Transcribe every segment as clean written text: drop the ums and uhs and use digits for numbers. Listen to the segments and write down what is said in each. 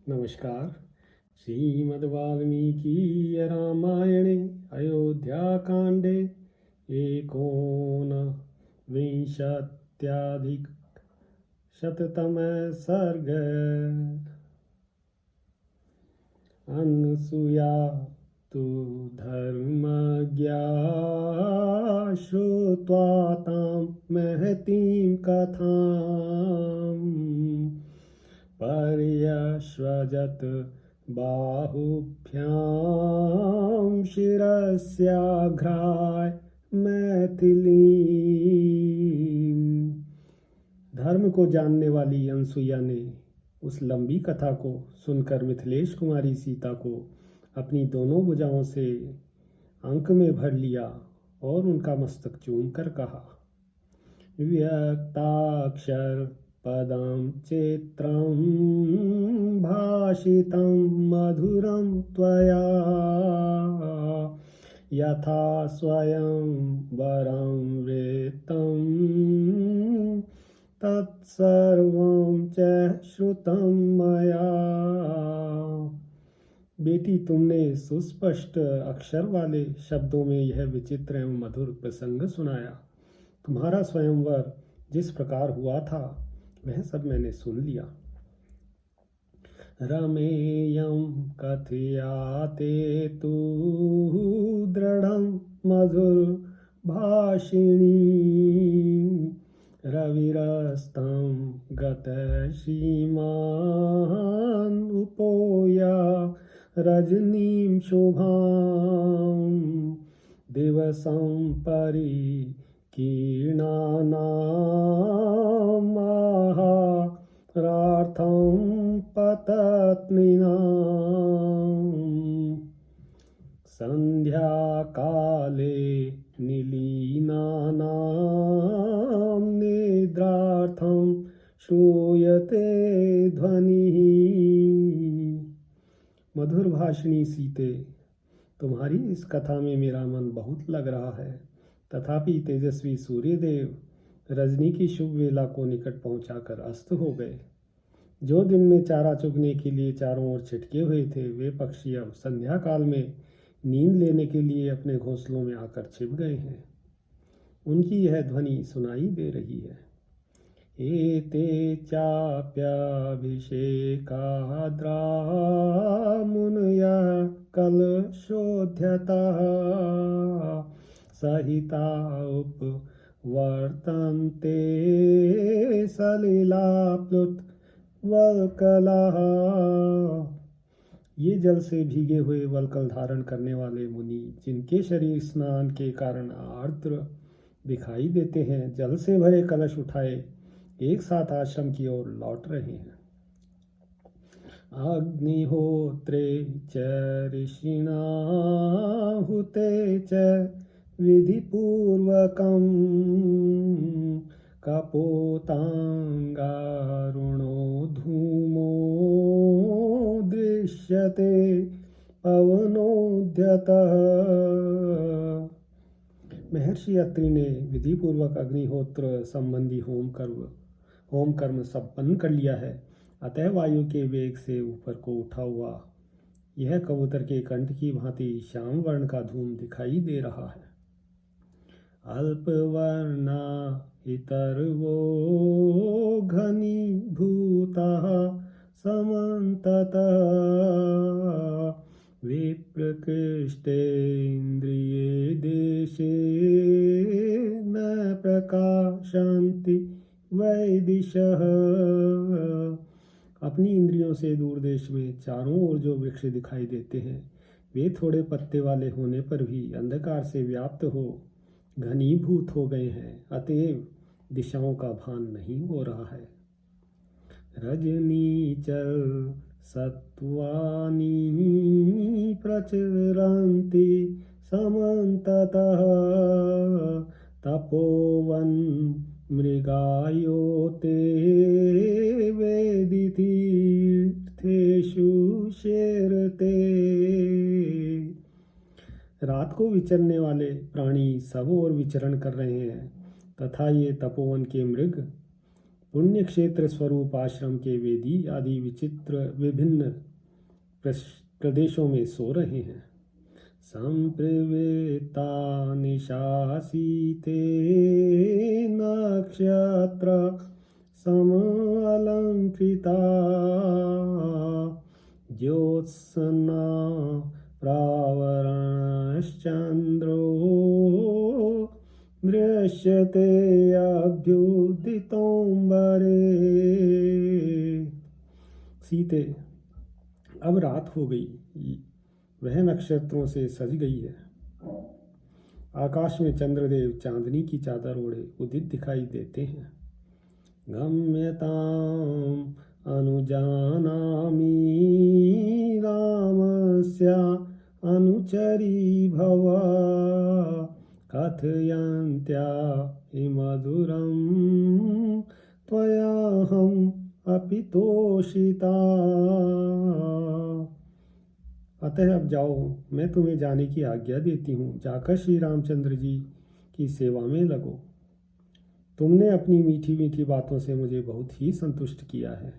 नमस्कार। श्रीमद्वाल्मीकि रामायणे अयोध्याकाण्डे एकोनविंशत्यधिकशततमः सर्ग। अनसूया तु धर्मज्ञा श्रुत्वा तां महतीं कथाम् पर्यश्वजत् बाहुभ्यां शिरस्याघ्राय मैथिलीं। धर्म को जानने वाली अनसुईया ने उस लंबी कथा को सुनकर मिथिलेश कुमारी सीता को अपनी दोनों भुजाओं से अंक में भर लिया और उनका मस्तक चूम कर कहा, व्यक्ताक्षर पदं चित्रं भाषितं मधुरं त्वया यथा स्वयं वरं वृत्तं तत्सर्वं च श्रुतं मया। बेटी, तुमने सुस्पष्ट अक्षर वाले शब्दों में यह विचित्र एवं मधुर प्रसंग सुनाया। तुम्हारा स्वयंवर जिस प्रकार हुआ था वह सब मैंने सुन लिया। रमेयं कथयाते तु दृढ़ं मधुर भाषिणी रविरस्तं गतसीमान् उपोया रजनीं शुभां दिवसं कीर्णानामाहारार्थं पतत्निनां सन्ध्याकाले निलीनानां निद्रार्थं श्रूयते ध्वनिः। मधुर भाषिणी सीते, तुम्हारी इस कथा में मेरा मन बहुत लग रहा है। तथापि तेजस्वी सूर्यदेव रजनी की शुभ वेला को निकट पहुंचाकर अस्त हो गए। जो दिन में चारा चुगने के लिए चारों ओर छिटके हुए थे, वे पक्षी अब संध्या काल में नींद लेने के लिए अपने घोंसलों में आकर छिप गए हैं। उनकी यह ध्वनि सुनाई दे रही है। एते चाप्याभिषेकाद्रा मुनयः कलशोद्यतः सहिता उपवर्तन्ते सलिलाप्लुतवल्कलाः। ये जल से भीगे हुए वल्कल धारण करने वाले मुनि, जिनके शरीर स्नान के कारण आर्द्र दिखाई देते हैं, जल से भरे कलश उठाए एक साथ आश्रम की ओर लौट रहे हैं। अग्निहोत्रे च ऋषिणाहुते च विधिपूर्वकं कपोतांगारुणो धूमो दृश्यते पवनोद्यतः। महर्षि अत्रि ने विधिपूर्वक अग्निहोत्र संबंधी होम कर्म संपन्न कर लिया है। अतः वायु के वेग से ऊपर को उठा हुआ यह कबूतर के कंठ की भांति श्याम वर्ण का धूम दिखाई दे रहा है। अल्पवर्णा इतर्वो घनीभूतः समन्ततः विप्रकृष्टेन्द्रिये देशे न प्रकाशन्ति वैदिशः। अपनी इंद्रियों से दूर देश में चारों ओर जो वृक्ष दिखाई देते हैं, वे थोड़े पत्ते वाले होने पर भी अंधकार से व्याप्त हो घनीभूत हो गए हैं, अतएव दिशाओं का भान नहीं हो रहा है। रजनी चल सत्वानि प्रचरन्ति समन्ततः तपोवन मृगायो ते वेदितीर्थेषु शेरते। रात को विचरने वाले प्राणी सब ओर विचरण कर रहे हैं तथा ये तपोवन के मृग पुण्य क्षेत्र स्वरूप आश्रम के वेदी आदि विचित्र विभिन्न प्रदेशों में सो रहे हैं। संप्रवेता निशासीते नक्षत्र समलंकृता ज्योत्सना प्रावरणश्चन्द्रो दृश्यते अभ्युदितोऽम्बरे। सीते, अब रात हो गई, वह नक्षत्रों से सज गई है। आकाश में चंद्रदेव चांदनी की चादर ओढ़े उदित दिखाई देते हैं। गम्यताम् अनुजानामि रामस्य अनुचरी भव कथयन्त्या हि मधुरं त्वयाहम् अपि तोषिता। अतः अब जाओ, मैं तुम्हें जाने की आज्ञा देती हूँ। जाकर श्री रामचंद्र जी की सेवा में लगो। तुमने अपनी मीठी मीठी बातों से मुझे बहुत ही संतुष्ट किया है।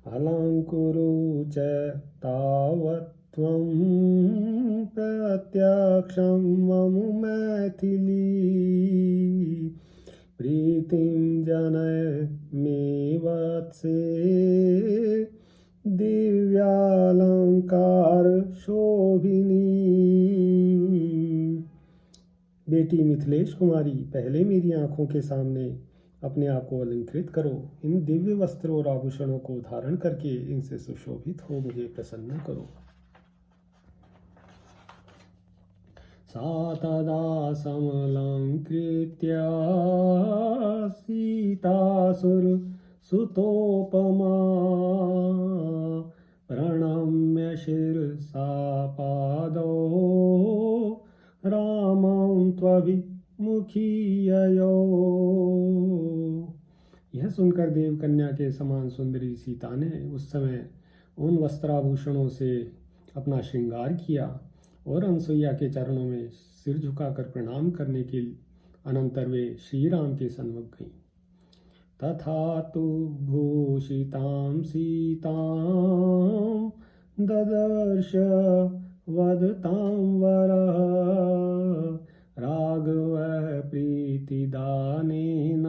अलंकुरु च तावत् त्वं प्रत्यक्षं मम मैथिली प्रीतिं जनय मे वत्से दिव्यालंकार शोभिनी। बेटी मिथिलेश कुमारी, पहले मेरी आंखों के सामने अपने आप को अलंकृत करो। इन दिव्य वस्त्रों और आभूषणों को धारण करके इनसे सुशोभित हो मुझे प्रसन्न करो। सा तदा समलंकृत्य सीतासुर सुतोपमा प्रणम्य शिरसा पादौ रामं त्वभिमुखीययो। यह सुनकर देवकन्या के समान सुंदरी सीता ने उस समय उन वस्त्राभूषणों से अपना श्रृंगार किया और अनसुईया के चरणों में सिर झुकाकर प्रणाम करने के अनंतर वे श्री राम के सन्मुख गईं। तथा तु भूषितां सीतां ददर्श वदतां वरः राघवः प्रीतिदानेन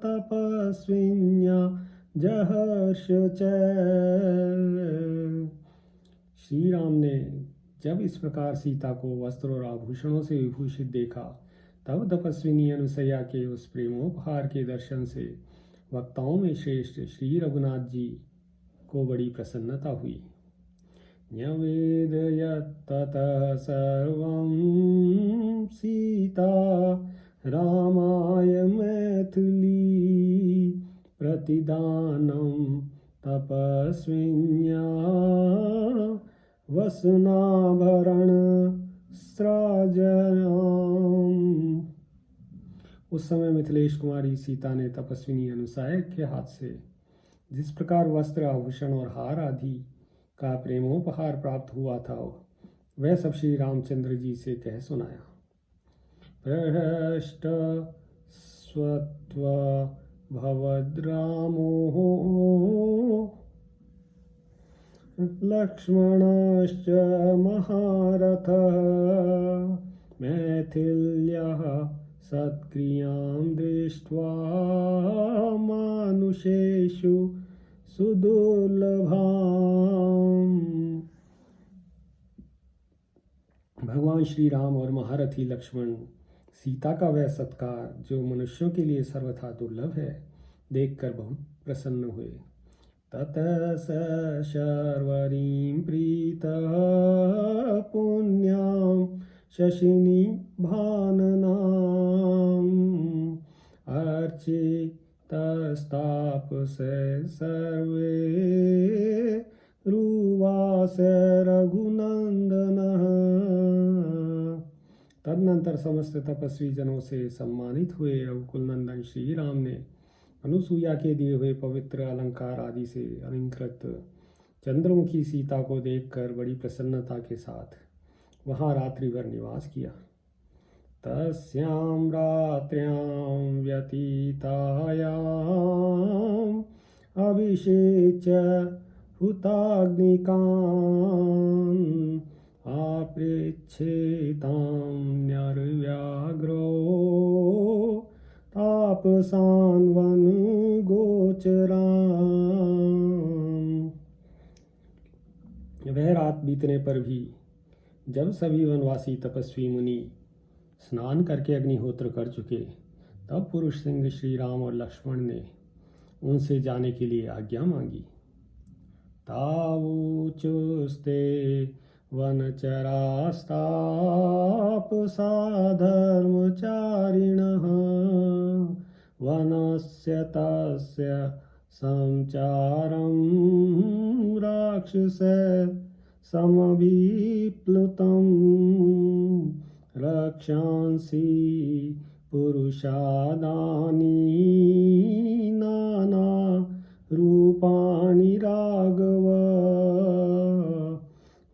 तपस्विन्या जहर्ष च। श्री राम ने जब इस प्रकार सीता को वस्त्र और आभूषणों से विभूषित देखा, तब तपस्विनी अनुसैया के उस प्रेमोपहार के दर्शन से वक्ताओं में श्रेष्ठ श्री रघुनाथ जी को बड़ी प्रसन्नता हुई। न्यवेदयत् ततः सर्वं सीता रामाय मैथिली प्रतिदानं तपस्विन्या वसनाभरण स्राजयाम्। उस समय मिथिलेश कुमारी सीता ने तपस्विनी अनुसाय के हाथ से जिस प्रकार वस्त्र आभूषण और हार आदि का प्रेमोपहार प्राप्त हुआ था, वह सब श्री रामचंद्र जी से कह सुनाया। प्रहष्ट स्वत्व भवद्रामो लक्ष्मणश्च महारथः मैथिल्याः सत्क्रियां दृष्ट्वा मानुषेषु सुदुर्लभाम्। भगवान श्री राम और महारथी लक्ष्मण सीता का वह सत्कार जो मनुष्यों के लिए सर्वथा दुर्लभ है, देखकर बहुत प्रसन्न हुए। ततः स शर्वरीं प्रीतः पुण्यां शशिनी भाननाम् अर्चितस्तापसे सर्वे रुवास रघुनंदनः। तदनंतर समस्त तपस्वी जनों से सम्मानित हुए रघुकुल नंदन श्री राम ने अनुसुईया के दिए हुए पवित्र अलंकार आदि से अलंकृत चंद्रमुखी सीता को देखकर बड़ी प्रसन्नता के साथ वहाँ रात्रि भर निवास किया। तस्यां रात्र्यां व्यतीतायाम् अभिषेच्य हुताग्निकान् आपृच्छेतां न्यर्व्याघ्रो तापसान् वनगोचरान्। वह रात बीतने पर भी जब सभी वनवासी तपस्वी मुनि स्नान करके अग्निहोत्र कर चुके, तब पुरुष सिंह श्री राम और लक्ष्मण ने उनसे जाने के लिए आज्ञा मांगी। तावुचुस्ते वनचरास्तापसा धर्मचारिणः वनस्य तस्य संचारं राक्षस समभिप्लुतं रक्षांसि पुरुषादानि नाना रूपाणि राघव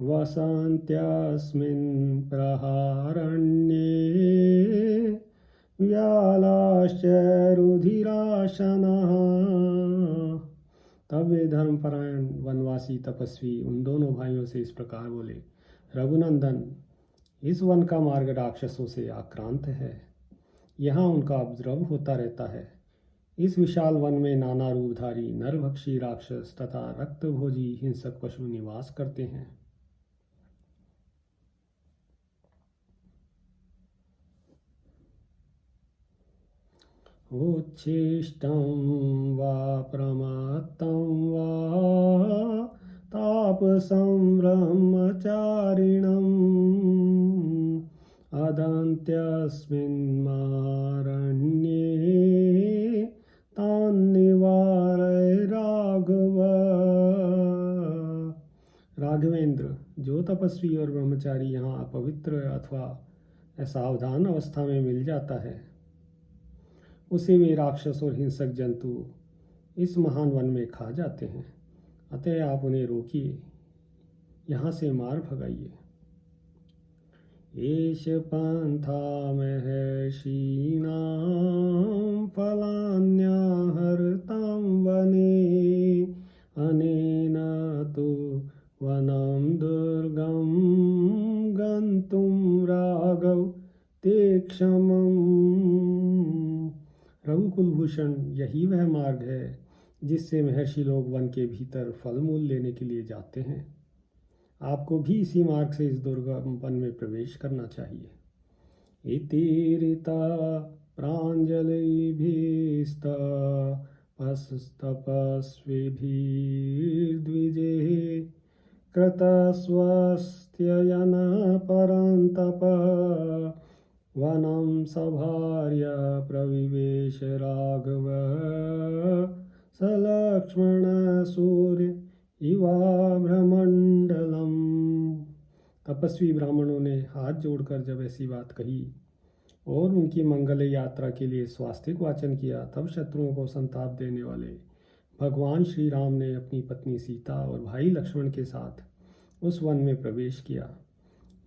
वसन्त्यस्मिन् प्रहारण्ये व्यालाश्च रुधिराशनः। तब वे धर्मपरायण वनवासी तपस्वी उन दोनों भाइयों से इस प्रकार बोले, रघुनंदन, इस वन का मार्ग राक्षसों से आक्रांत है। यहाँ उनका उपद्रव होता रहता है। इस विशाल वन में नाना रूपधारी नरभक्षी राक्षस तथा रक्तभोजी हिंसक पशु निवास करते हैं। उच्छिष्टं वा प्रमत्तं वा तापसं ब्रह्मचारिणम् अदन्त्यस्मिन्नारण्ये तान्निवारय राघव। राघवेंद्र, जो तपस्वी और ब्रह्मचारी यहाँ अपवित्र अथवा असावधान अवस्था में मिल जाता है, उसे वे राक्षस और हिंसक जंतु इस महान वन में खा जाते हैं। अतः आप उन्हें रोकिए, यहाँ से मार भगाइए। एष पंथा महर्षीणां फलान्याहर्तां वने अनेन तु वनं दुर्गं गन्तुं राघव ते क्षमम्। रघुकुलभूषण, यही वह मार्ग है जिससे महर्षि लोग वन के भीतर फल मूल लेने के लिए जाते हैं। आपको भी इसी मार्ग से इस दुर्गम वन में प्रवेश करना चाहिए। इतिरिता प्राञ्जलिभिस्तपस्विभिर्द्विजे कृतस्वस्त्ययन परन्तप वनं सभार्य प्रविवेश राघव सलक्ष्मण सूर्य इवाभ्रमण्डलम्। तपस्वी ब्राह्मणों ने हाथ जोड़कर जब ऐसी बात कही और उनकी मंगल यात्रा के लिए स्वास्तिक वाचन किया, तब शत्रुओं को संताप देने वाले भगवान श्री राम ने अपनी पत्नी सीता और भाई लक्ष्मण के साथ उस वन में प्रवेश किया,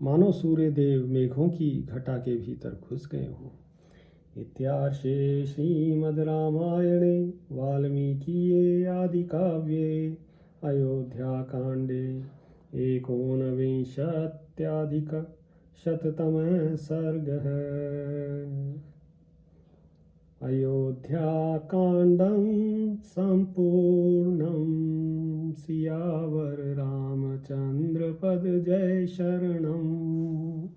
मानो सूर्य देव मेघों की घटा के भीतर घुस गए हों। इत्यार्षे श्रीमद् रामायणे वाल्मीकिये आदिकाव्ये अयोध्याकाण्डे एकोनविंशत्यधिकशततमः सर्गः। अयोध्याकाण्डं सम्पूर्णं। सियावर रामचन्द्र पद जय शरणम्।